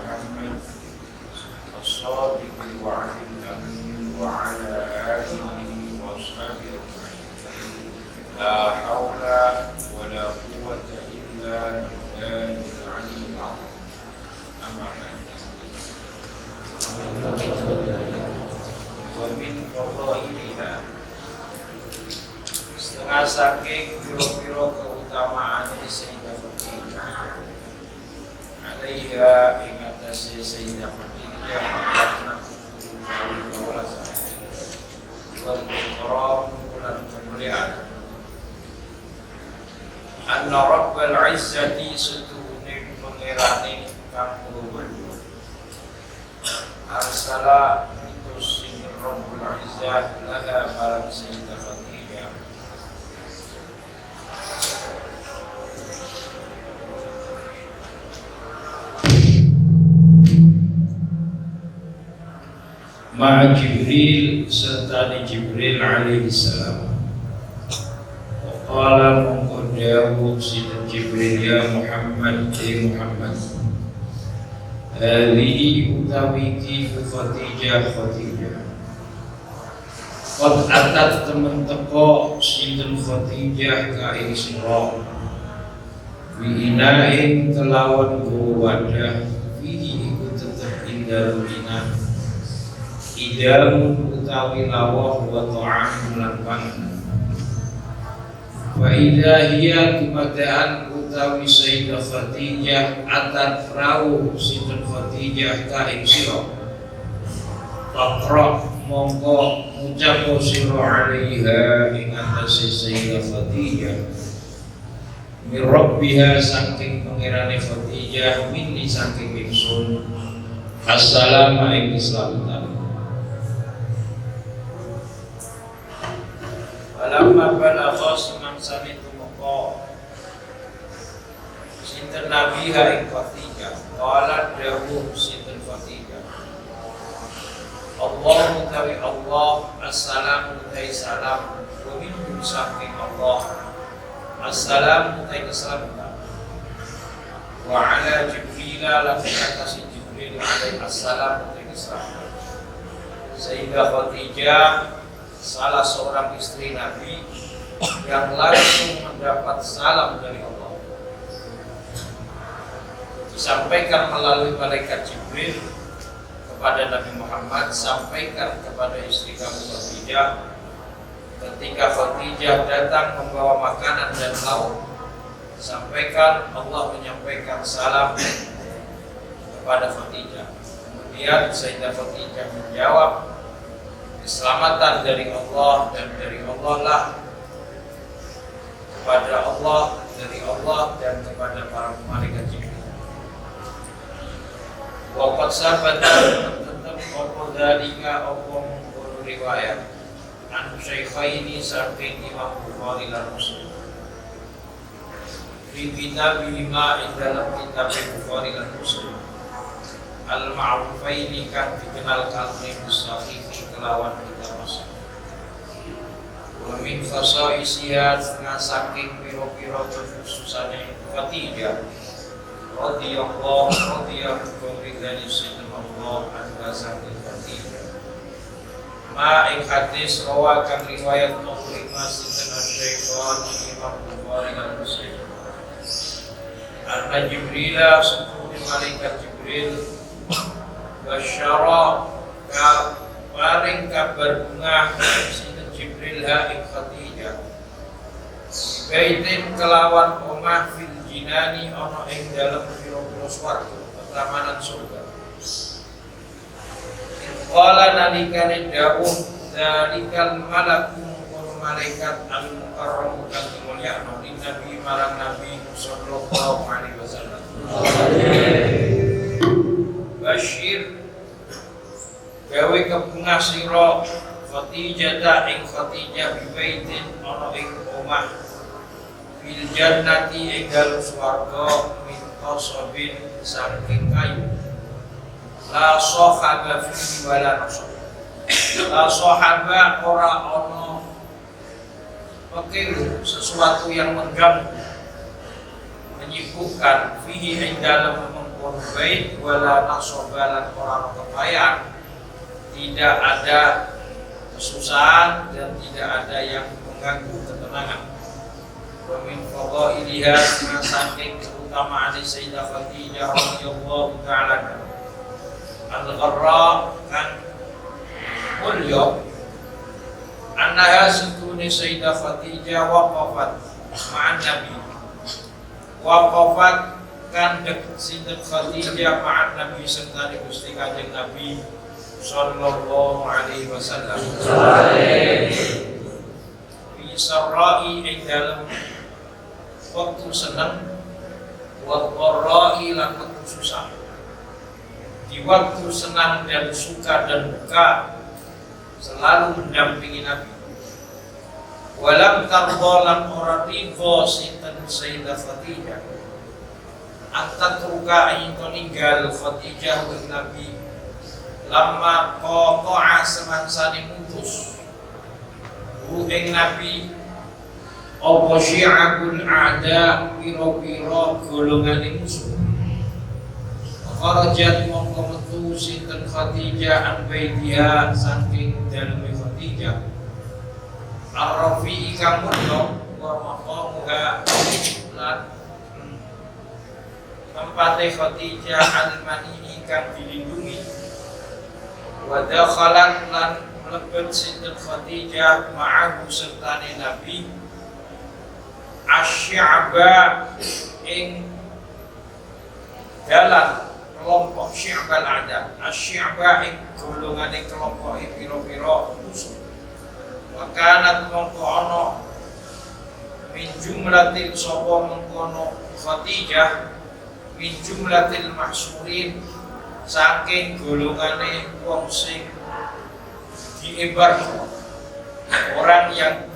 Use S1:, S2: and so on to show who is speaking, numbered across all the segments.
S1: محمد الصادق الوعد الأمين وعلى آله وأصحابه أجمعين لا حول ولا قوة إلا بالله العلي العظيم أما بعد ومن فضائلها setengah saking piro-piro keutamaan Sayyidah Khadijah alaiha ing atase Sayyidah Khadijah karena wal ikram lan kemuliaan anna rabbal izzati sutune pangerane kang luhur arsala utus sing rabbul izzah laha marang Sayyidah Khadijah ma'a Jibril serta Jibril alaihi salam. Qala mengkodawu sidin Jibril ya Muhammad Muhammad hadhihi utawi ki Khadijah qad atat temen teko sidin Khadijah ka ing sira bi inain kelawan wadah fihi iku tetep indal inah idamun utawi lawah wa ta'am lan pangan wa idha hiya kumadaan utawi Sayyidah Khadijah atat rau Sayyidah Khadijah ka ing sira faqra mongko ngucap sira alaiha ing atase Sayyidah Khadijah min rabbiha saking pangirane Khadijah minni saking ingsun assalamu alaikum selamat. Falamma balagha semangsane tumeka sinten Nabi ing Khadijah qala dawuh sinten Khadijah Allah utawi Allah assalamu utai salam wa minhu saking Allah assalamu utai keselamatan wa ala Jibril lan atas Jibril alaihi assalam utai keselamatan Sayyidah Khadijah salah seorang istri Nabi yang langsung mendapat salam dari Allah disampaikan melalui malaikat Jibril kepada Nabi Muhammad, sampaikan kepada istri kamu Khadijah ketika Khadijah datang membawa makanan dan lauk, sampaikan Allah menyampaikan salam kepada Khadijah. Kemudian Sayyidah Khadijah menjawab keselamatan dari Allah dan dari Allah lah kepada Allah, dari Allah dan kepada para malaikat Jibril. Waqad sabata tetap apa dalika apa mengkono riwayat an Syaikhaini saking Imam Bukhari lan Muslim fi kitabihima dalam kitab Bukhari dan Muslim al-ma'rufaini kan dikenal kalmi musafifi kelawan kita masuk wa min khasaisiha saking piro-piro khususane Khadijah radhiyallahu dari Sayyidina Allah anta saking Khadijah ma ing hadis rawakan riwayat Muhammad sinten Syaikhan Imam Bukhari dan Muslim anna Jibril suku malaikat Jibril basyara ka paring kabar bunga sinten Jibril ha ing Khadijah baitin kelawan omah fil jinani ana ing dalem pira-pira swarga pertamanan surga qala nalikane dawuh dalikal malaku malaikat al-mukarram kang mulia Nabi marang Nabi sallallahu alaihi wasallam Bashir gawe kebunga sira Khadijah ing Khadijah bibaitin ana ing omah fil jannati ing dalem swarga min qasabin saking kayu la sahaba fi wala nasab la sahaba ora ana wakil sesuatu yang mengganggu menyibukkan fihi ing dalem mengkon bait wala nasobalan orang kebayang, tidak ada kesusahan dan tidak ada yang mengganggu ketenangan. Wa min fadailiha saking keutamaan Sayyidah Khadijah radhiyallahu ta'ala al-gharra kan mulya annaha sutuni Sayyidah Khadijah waqafat ma'an Nabi, waqafat kan Sayyidah Khadijah ma'an Nabi serta di Gusti Kanjeng Nabi sallallahu alaihi wasallam fi sarra'i ing dalam waktu senang wa dharra'i lan waktu susah. Di waktu senang dan suka dan duka selalu mendampingi Nabi. Walam tardha lan ora ridha sinten Sayyidah Khadijah antatruka ing ninggal Khadijah wa Nabi lama qata'a semansane mutus hu ing Nabi apa syi'abul a'da pira-pira golongane musuh. Kharajat mongko metu sinten Khadijah an baitiha saking daleme Khadijah ar-rafi'i kang mulya wa maqamuha lan tempate Khadijah al-mani kang dilindungi wa dakhalat lan mlebet sinten Khadijah ma'ahu sertane Nabi asy-sya'ba ing dalan kelompok syi'bal ada, asy-sya'ba ing golongane kelompok pira-pira musuh. Wakanat mongko ana min jumlatil sapa mengkono Khadijah min jumlatil mahsurin saking golongane wong sing diembargo, orang yang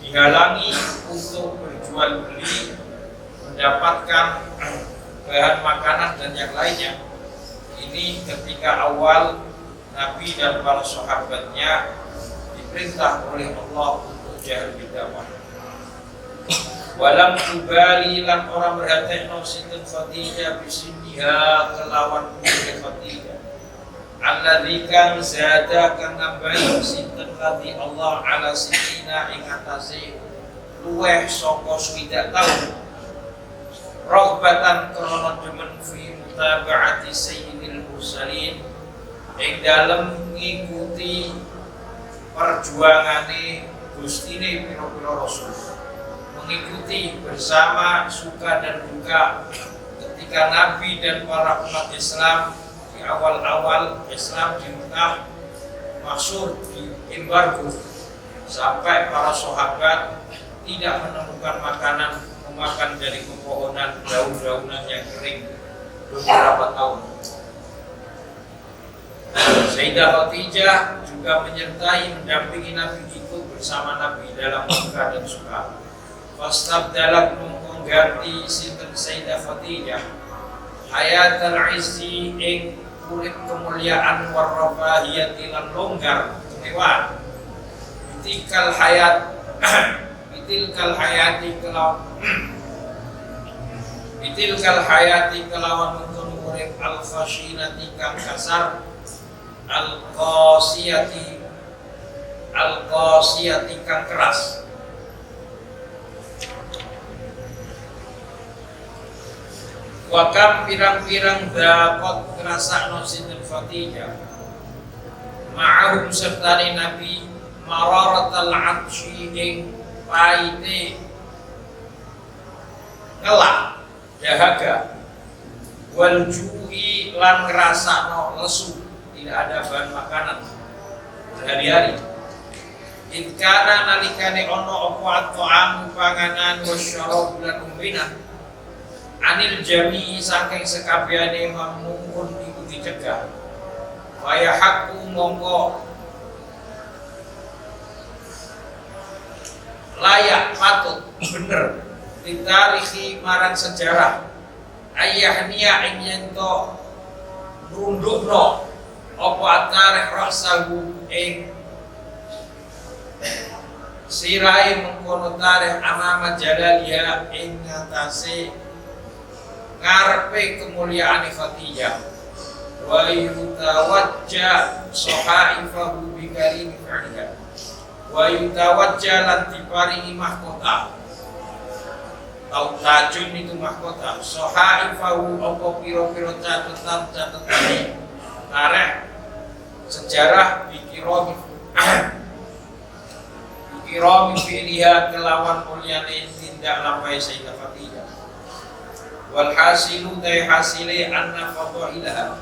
S1: dihalangi untuk berjual beli, mendapatkan bahan makanan dan yang lainnya. Ini ketika awal Nabi dan para sahabatnya diperintah oleh Allah untuk jahil bidakwah. Walam tubali lan orang berhatekno sinten Khadijah bisiniha kelawan umur Khadijah alladzi kang zada kang nambahi sinten kati Allah ala sinina ing atase luweh saka 7 taun rohbatan krana demen fi mutaba'ati sayyidil mursalin ing dalem ngikuti perjuangane gustine pira-pira rasul, mengikuti bersama suka dan duka ketika Nabi dan para umat Islam di awal-awal Islam di Mekah maksud di embargo sampai para sahabat tidak menemukan makanan, memakan dari pepohonan daun-daunan yang kering beberapa tahun. Sayyidah Khadijah juga menyertai mendampingi Nabi, ikut bersama Nabi dalam duka dan suka. Fastabdalat mengganti sinten Sayyidah Khadijah hayat al-izzi ing urip kemuliaan warrafahiyati lan longgar kemewahan bitilkal hayati kelawan mungkun urip al-khashinati kang kasar al-qasiyati kang keras. Wakam pirang-pirang dapat ngrasakno sinten Khadijah ma'ahum sertane Nabi mararatal atshi ing paite ngelak dahaga wal ju'i lan ngrasakno lesu, tidak ada bahan makanan sehari-hari. Itkana nalikane ono apa at-ta'am panganan wasyarab lan umbina anil jami'i saking sekabehane mamnun iku dicegah. Waya hakku mongko layak patut bener ditarikhi marang sejarah ayahnia ing yento nundukno apa tarikh rasahu ing sirai mengkono tarikh amama jalaliha ing ngatasi ngarepe kemuliaan Khadijah wa yutawajja sohaifahu bi karim fi'liha wa yutawajja lan diparingi mahkota tau tajun itu mahkota sohaifahu apa piro-piro catatan tarikh sejarah bikirami fi'liha kelawan mulyane tindak lapai Sayyidah Khadijah wal hasilu tay hasile anna fadailaha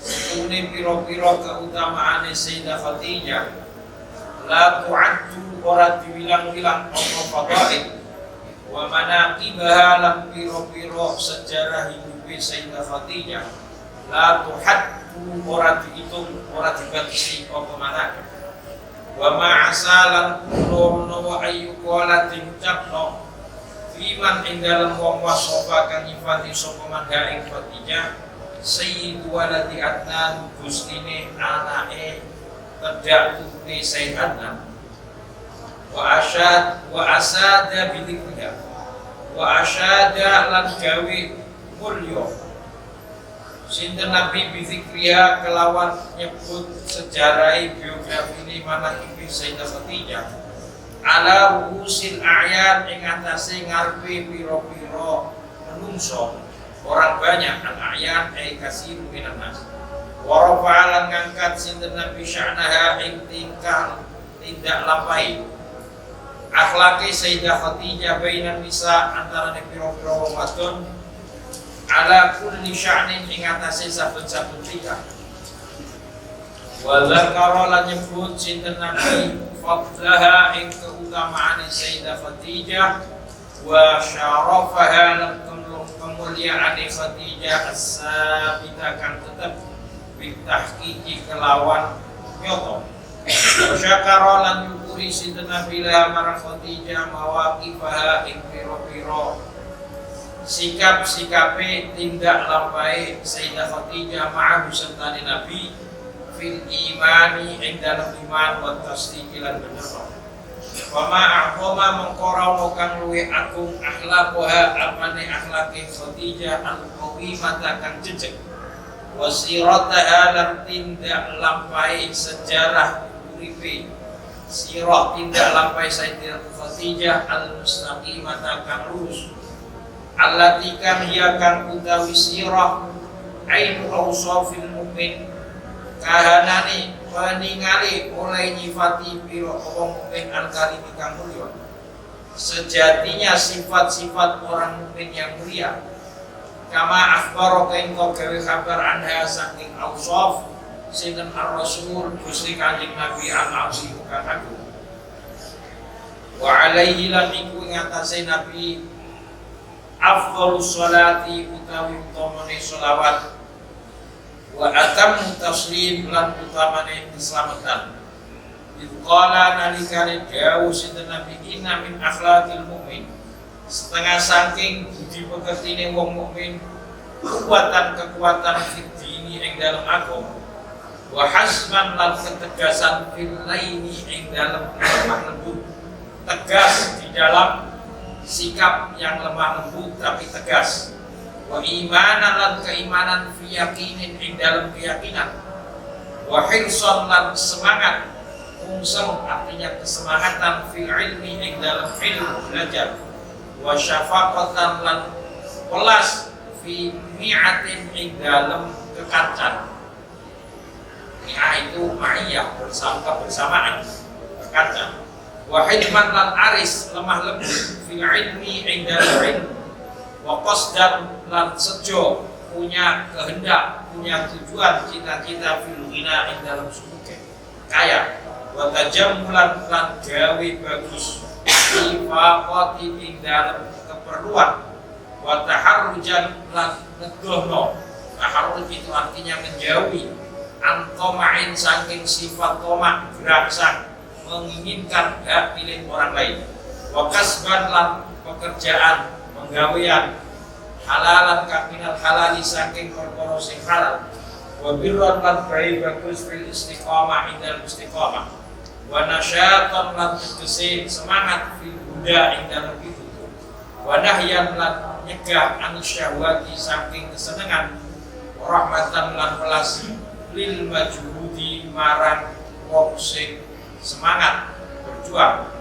S1: setune piro-piro keutamaane Sayyidah Khadijah la tu'addu ora diwilang-wilang apa fadail wa manaqibaha lan piro-piro sejarah hidup Sayyidah Khadijah la tuhaddu ora dihitung ora dibatasi apa manaqib wa ma'asalan kulo wa ayyuqala diucapno fiman ing dalem wong wasofa kang nyifati sapa mangga ing Khadijah Sayyidu waladi Adnan gustine anake tedak putri Sayyid Adnan wa asada bidikriha wa asyada lan gawe mulya sinten Nabi bidikriha kelawan nyebut sejarah biografi ini manaqib Sayyidah Khadijah ala ruusil a'yan ing atase ngarepe pira-pira menungso orang banyak al-a'yan ay kasiru minan nas wa rafa'alan ngangkat sinten Nabi sya'naha ing tingkah tindak lapai akhlake Sayyidah Khadijah bainan nisa antara pira-pira wong wadon ala kulli sya'nin ing atase saben-saben tingkah wa dzakara lan nyebut sinten Nabi fadlaha ing keutamaan Sayyidah Khadijah wa syarafaha lan kemuliaan Khadijah as-sabita kang tetep bitahqiqi kelawan nyoto syakara lan nyukuri sinten Nabi la marang Khadijah mawaqifaha ing pira-pira sikap-sikape tindak lampahe Sayyidah Khadijah ma'ahu sertane Nabi fil imani ing dalam iman wa tasdiqi lan bener wa ma'aqoma mengkora kang luwih agung akhlaquha apane akhlake Khadijah al-qawimata kang jejeg wa sirataha lan tindak lampahe sejarah uripe sirah tindak lampahe Sayyidah Khadijah al-mustaqimata kang lurus allati kang hiya kang utawi sirah ainu awsafil mukmin kahanane peningali oleh nyifati piro wong mukmin al-karim kang mulya sejatinya sifat-sifat orang mukmin yang mulia kama akhbaro kain kau gawe kabar anha saking awsaf sinten ar-rasul Gusti Kanjeng Nabi al-azim kang agung wa alaihi lan iku ing atase Nabi afdhalus sholati utawi utamane sholawat wa atammu taslim lan utamane keselamatan qala nalikane dawuh sinten Nabi inna min akhlaqil mukmin setengah saking budi pekertine wong mukmin kekuatan fitini ing dalam agama wa hasman lan ketegasan fil laini ing dalam lemah lembut tegas di dalam sikap yang lemah lembut tapi tegas wa imanan lan keimanan fi yakinin ing dalam keyakinan wa hirsan lan semangat umsam artinya kesemangatan fi ilmi ing dalam ilmu belajar wa syafaqatan lan welas fi mi'atin ing dalam kekancan mi'ah itu ma'iyah bersamaan kekancan wa hidman lan aris lemah lembut fi ilmi ing dalam ilmu wa qasdan lan sejo punya kehendak punya tujuan cita-cita fil ghina ing dalam suku kaya wa tajammulan lan gawe bagus ifaqati ing dalam keperluan wa taharrujan lan nedohno taharruj itu artinya menjauhi antoma'in saking sifat tomak gerangsang menginginkan hak pilih orang lain wa kasban lan pekerjaan penggawean halalan kaminal halali saking perkara sing halal wa birran lan bagus fil istiqamah indal istiqamah wa nasyatan lan tegese semangat fil huda indal pitutur wa nahyan lan nyegah anisyahwati saking kesenengan, rahmatan lan welas lil majhudi marang wong sing semangat berjuang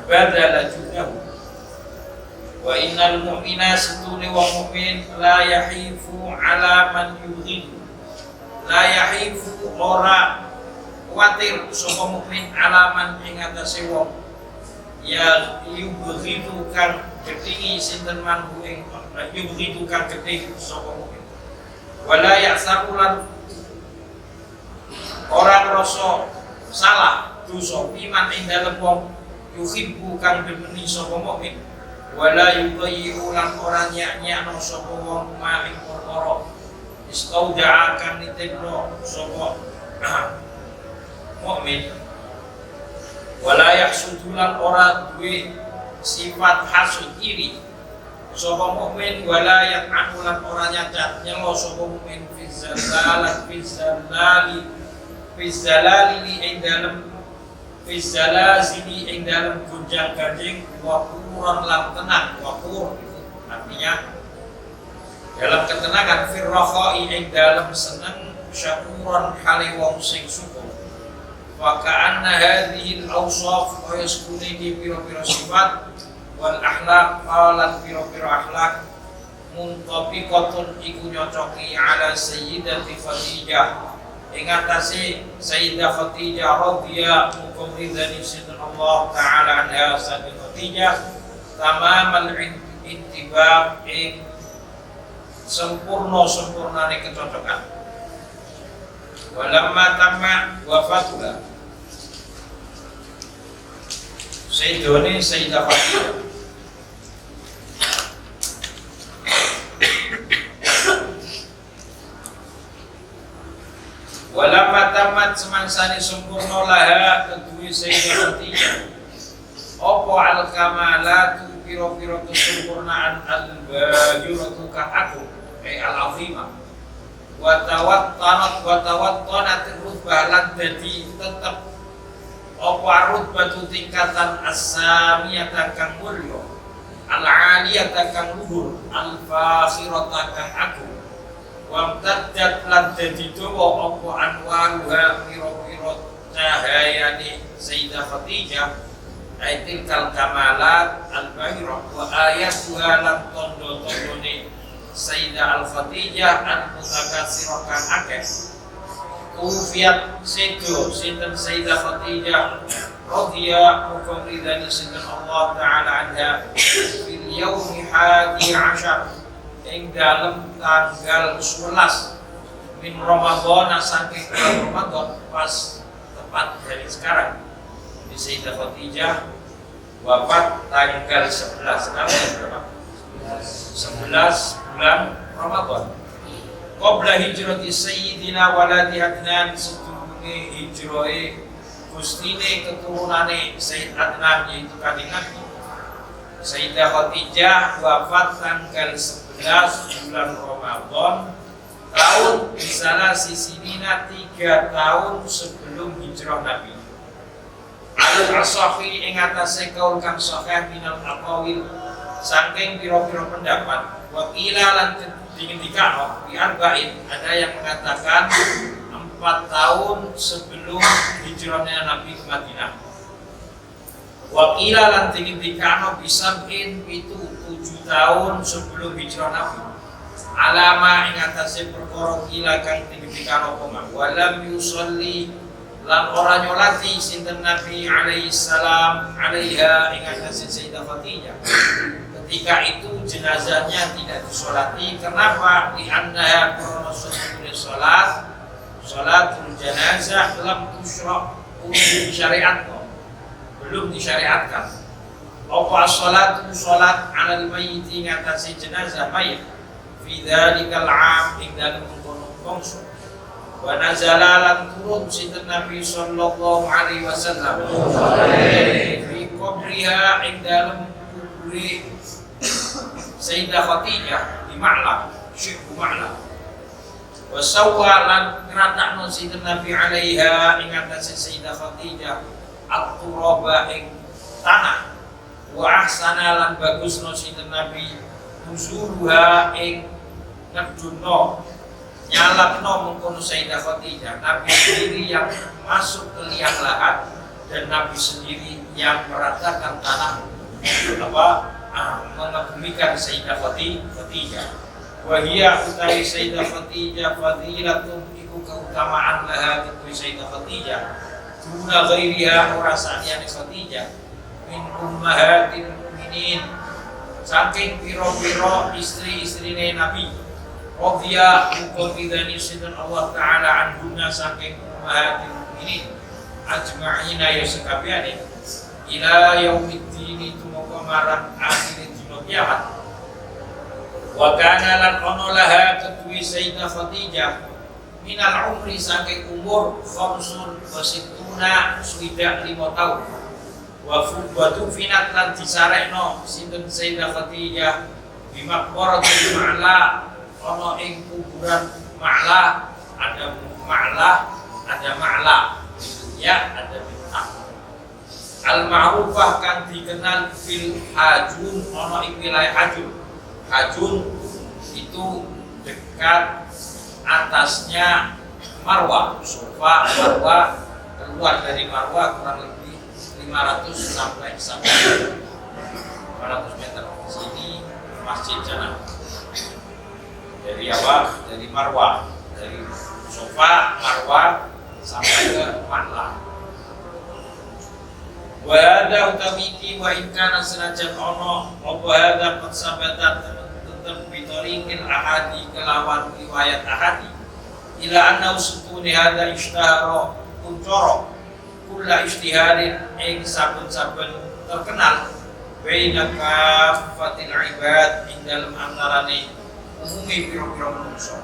S1: badala judahu. Wa innal mu'mina setune wong mukmin la yahifu ala man yughidu, la yahifu ora kuatir sapa mukmin ala man ing atase wong ya yughidu kang gedhi sinten man ing yughidu kang gedhi sapa mukmin. Wala ya'sabulan orang rasa salah dosa iman ing dalem wong yuhibbu kang demeni sapa mukmin. Wala yudayyi'u lan ora nyak-nyakno sapa wong maring perkara istauda'a kang nitipno sapa mukmin. Wala yahsudu lan ora duwe sifat hasud iri sapa mukmin. Wala yat'anu lan ora nyacat nyelo sapa mukmin fi zalali ing dalem gunjang ganjing wakuran lan tenang. Wakur artinya dalam ketenangan, firrakhai ing dalem seneng, syakuran hale wong sing syukur. Wa ka'anna hadhil awsaf wa yaskuni di pira-pira sifat wal akhlaq lan pira-pira akhlak muntabiqatun iku nyocoki ala sayyidati Khadijah ing atase Sayyidah Khadijah radhiyallahu ridhani sinten Allah taala anha sayyid Khadijah tamamal intibab ing sempurnane kecocokan. Walamma tamma wafatullah Sayyidone Sayyidah Khadijah walamma tamat semangsane sempurna laha kedue Sayyidah Khadijah apa al-kamalatu pira-pira kesempurnaan al-bajuratu kang agung al-azimah wa tawattanat rutbah lan dadi tetep apa rutbatu tingkatan as-samiyata kang mulya al-aliyata kang luhur al-fakhirata kang agung wa taddat lan dadi dawa apa anwaruha pira-pira cahayane Sayyidah Khadijah aitil kal kamalat al-bahirah wa ayatuha lan tondo-tondone Sayyidah Al-Khadijah an-mutakatsirah kang akeh. Kufiat sedo sinten Sayyidah Khadijah radhiyallahu ridhani sinten Allah taala anha fil yaumi 11 ing dalem tanggal 11 min Ramadan saking Ramadan pas tepat dari sekarang. Di Sayyidah Khadijah wafat tanggal 11 berapa? 11 bulan Ramadan. Qabla hijrati Sayyidina waladi Adnan sedurunge hijrahe gustine keturunane Sayyid Adnan yaitu Kanjeng Nabi. Sayyidah Khadijah wafat tanggal 11 bulan Ramadan tahun misalnya sisinina 3 tahun sebelum hijrah Nabi. Al-asahi ing atase kaul kang sahih minal aqawil saking pira-pira pendapat. Wakila lan dingendikano di arba'in ada yang mengatakan 4 tahun sebelum hijrahnya Nabi ke Madinah. Wakila lan dingendikano bisab'in pitu 7 tahun sebelum hijrah Nabi. Alama ing atase perkara kila kang dingendikano koma walam yusolli lan ora nyolati sinten Nabi alaihi salam alaiha ing atase Sayyidah Khadijah. Ketika itu jenazahnya tidak disolati. Kenapa? Di annaha qurrasul salat salatul janazah lam tusra belum disyariatkan. Apa salatu salat alal mayyit ing atase jenazah mayit fi dzalikal 'am ing dalem bangsa. Wa nazala lan turun sinten Nabi sallallahu alaihi wasallam fi qabriha ing dalem kuburi Sayyidah Khadijah di Ma'la, Syekh Ma'la. Wa sawwa lan ngeratakno sinten Nabi alaiha ing atase Sayyidah Khadijah at-turaba ing tanah Wa ahsana lan bagusno sinten Nabi nuzuluha ing ngedunno nyalapno mengkono Sayyidah Khadijah. Nabi sendiri yang masuk ke liang lahat dan Nabi sendiri yang meratakan tanah mengebumikan Sayyidah Khadijah. Wahia utai Sayyidah Khadijah fadilatun iku keutamaan laha ketui Sayyidah Khadijah duna ghairiha ora saliyane Khadijah min ummahatil mukminin saking piro-piro istri-istrine Nabi radhiya muqaddidani sinten Allah taala anhunna saking ummahatil mukminin ajma'ina ya sekabehane ila yaumiddin tumeka marang akhir dina kiamat. Wa kana lan ono laha ketui Sayyidah Khadijah minal umri saking umur khamsun wa sittuna suida 5 tahun. Wa tufinat lan disarekno sinten Sayyidah Khadijah bi maqbaratil Ma'la ono ing kuburan Ma'la, ada Ma'la, ada Ma'la ya, ada bintang al-ma'rufah kan dikenal fil Hajun ono ing wilayah Hajun. Hajun itu dekat atasnya Marwah, Sofa Marwah, keluar dari Marwah kurang lebih 500 sampai 500 meter. Sini Masjid Jannah. Dari apa? Dari Marwah, dari Sofa Marwah sampai ke Ma'la. Wa hadza utamiki wa in kana senajan ono apa hadza qad sabatan tetep bitorikin ahadi kelawan riwayat ahadi ila anna usutuni hadza ishtahara kuncoro kula istiharin ing saben-saben terkenal baina kafatil ibad ing dalem antarane umumi pira-pira manusa.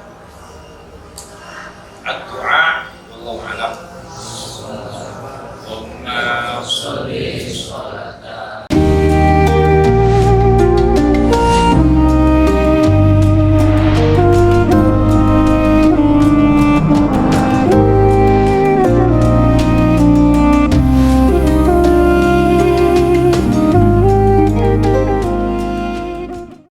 S1: Ad-du'a wallahu a'lam.